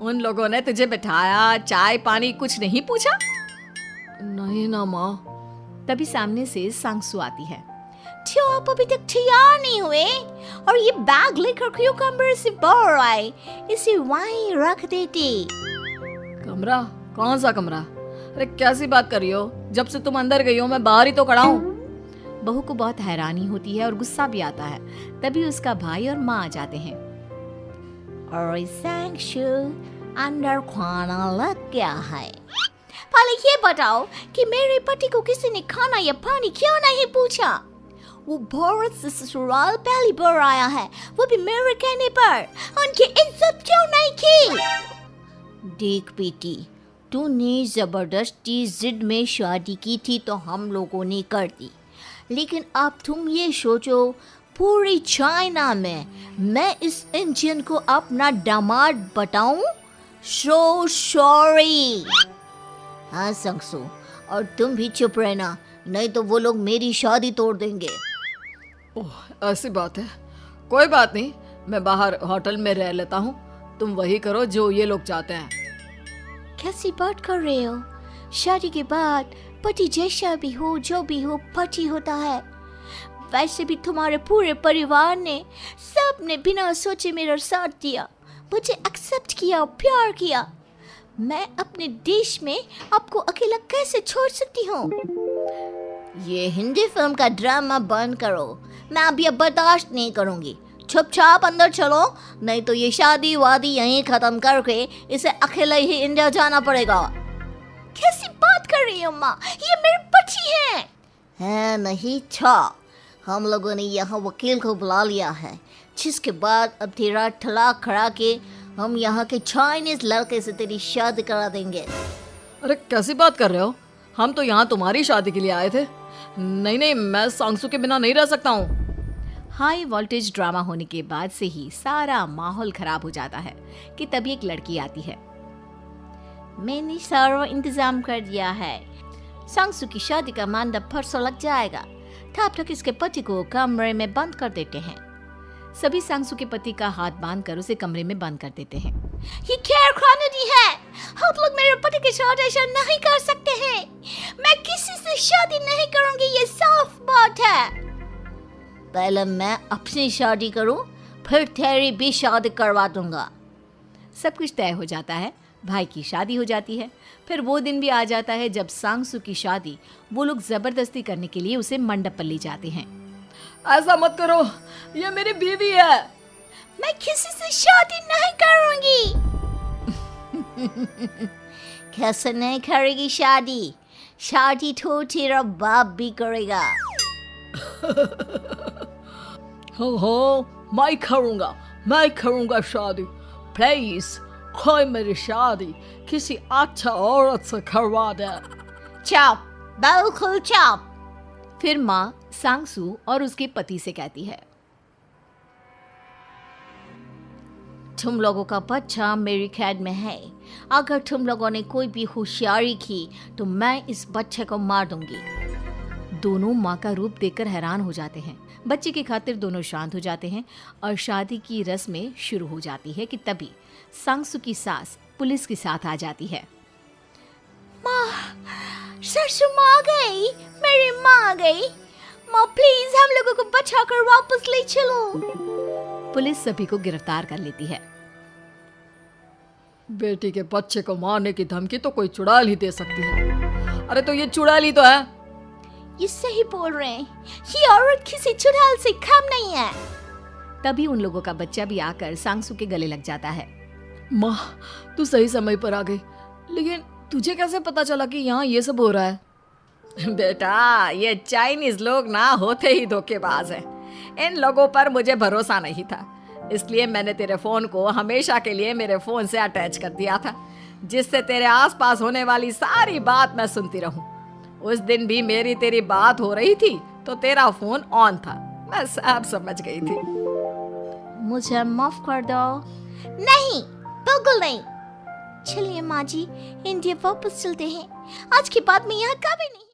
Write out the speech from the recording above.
उन लोगों ने तुझे बिठाया, चाय पानी कुछ नहीं पूछा? नहीं ना माँ। तभी सामने से सांगसू आती है। क्यों आप अभी तक तैयार नहीं हुए? और ये बैग लेकर क्यों कमरे से बाहर आए? इसे वहीं रख देते। कमरा? कौन सा कमरा? अरे कैसी बात कर रही हो? जब से तुम अंदर गई हो मैं बाहर ही तो खड़ा हूँ। बहू को बहुत हैरानी होती है और गुस्सा भी आता है। तभी उसका भाई और माँ आ जाते हैं। और सांगसू, अंदर खाना लग गया है। पहले ये बताओ कि मेरे पति को किसी ने खाना या पानी क्यों नहीं पूछा? वो भारत से ससुराल पहली बार आया है, वो भी मेरे कहने पर। उनकी इज्जत क्यों नहीं की? देख बेटी, तूने जबरदस्ती जिद में शादी की थी तो हम लोगों ने कर दी, लेकिन अब तुम ये सोचो, पूरी चाइना में मैं इस इंडियन को अपना दामाद बताऊं? So sorry. हाँ सांगसू, और तुम भी चुप रहना, नहीं तो वो लोग मेरी शादी तोड़ देंगे। ओह, ऐसी बात है। कोई बात नहीं, मैं बाहर होटल में रह लेता हूँ। तुम वही करो जो ये लोग चाहते हैं। कैसी बात कर रहे हो? शादी के बाद पति जैसा भी हो, जो भी हो, पति होता है। वैसे भी तुम्हारे पूरे परिवार ने, सबने बिना सोचे मेरा साथ दिया, मुझे एक्सेप्ट किया, प्यार किया। मैं अपने देश में आपको अकेला कैसे छोड़ सकती हूँ? ये हिंदी फिल्म का ड्रामा बंद करो, मैं अभी अब बर्दाश्त नहीं करूँगी। चुपचाप अंदर चलो, नहीं तो ये शादी वादी यहीं खत्म करके इसे अकेले ही इंडिया जाना पड़ेगा। कैसी बात कर रही हो माँ? ये मेरे पति हैं। है नहीं था। हम लोगों ने यहाँ वकील को बुला लिया है, जिसके बाद अब तेरा तलाक करा के हम यहाँ के चाइनीज लड़के से तेरी शादी करा देंगे। अरे कैसी बात कर रहे हो? हम तो यहाँ तुम्हारी शादी के लिए आए थे। नहीं नहीं, मैं सांगसू के बिना नहीं रह सकता हूँ। हाई वोल्टेज ड्रामा होने के बाद से ही सारा माहौल खराब हो जाता है कि तभी एक लड़की आती है। मैंने सारा इंतजाम कर दिया है। सांगसू की शादी का मंडप परसों लग जाएगा, तब तक इसके पति को कमरे में बंद कर देते हैं। सभी सांगसू के पति का हाथ बांधकर उसे कमरे में बंद कर देते हैं। ये क्या कानूनी है? आप लोग मेरे पति के साथ ऐसा नहीं कर सकते हैं। मैं किसी से शादी नहीं करूंगी, ये साफ बात है। पहले मैं अपनी शादी करूं, फिर तेरी भी शादी करवा दूंगा। सब कुछ तय हो जाता है। भाई की शादी हो जाती है। फिर वो दिन भी आ जाता है जब सांगसू की शादी वो लोग जबरदस्ती करने के लिए उसे मंडप पर ले जाते हैं। ऐसा मत करो, ये मेरी बीवी है। मैं किसी से शादी नहीं करूंगी। कैसे नहीं करेगी शादी? शादी तो तेरा बाप भी करेगा। हो, मैं करूंगा शादी। प्लीज कोई मेरी शादी किसी अच्छा औरत से करवा दे। चुप, बिल्कुल चुप। फिर माँ सांगसू और उसके पति से कहती है, तुम लोगों का बच्चा मेरी कैद में है। अगर तुम लोगों ने कोई भी होशियारी की तो मैं इस बच्चे को मार दूंगी। दोनों माँ का रूप देखकर हैरान हो जाते हैं। बच्चे की खातिर दोनों शांत हो जाते हैं और शादी की रस्में शुरू हो जाती है कि तभी सांगसू की सास पुलिस के साथ आ जाती है। माँ, सरसू माँ आ गई, मेरी माँ आ गई। माँ प्लीज हम लोगों को बचाकर वापस ले चलो। पुलिस सभी को गिरफ्तार कर लेती है। बेटी के बच्चे को मारने की धमकी तो कोई चुड़ैल ही दे सकती है। अरे तो ये चुड़ैल ही तो है। ये सही बोल रहे हैं, ये औरत किसी चुड़ैल से कम नहीं है। तभी उन लोगों का बच्चा भी आकर सांगसू के गले लग जाता है। माँ, तू सही समय पर आ गई, लेकिन तुझे कैसे पता चला कि यहाँ ये सब हो रहा है? बेटा, ये चाइनीज लोग ना होते ही धोखेबाज हैं। इन लोगों पर मुझे भरोसा नहीं था, इसलिए मैंने तेरे फोन को हमेशा के लिए मेरे फोन से अटैच कर दिया था, जिससे तेरे आसपास होने वाली सारी बात मैं सुनती रहूं। उस दिन भी मेरी तेरी बात हो रही थी तो तेरा फोन ऑन था, मैं सब समझ गई थी। मुझे माफ कर दो। नहीं, बिल्कुल नहीं। चलिए माँ जी, इंडिया वापस चलते हैं। आज के बाद मैं यहाँ कभी नहीं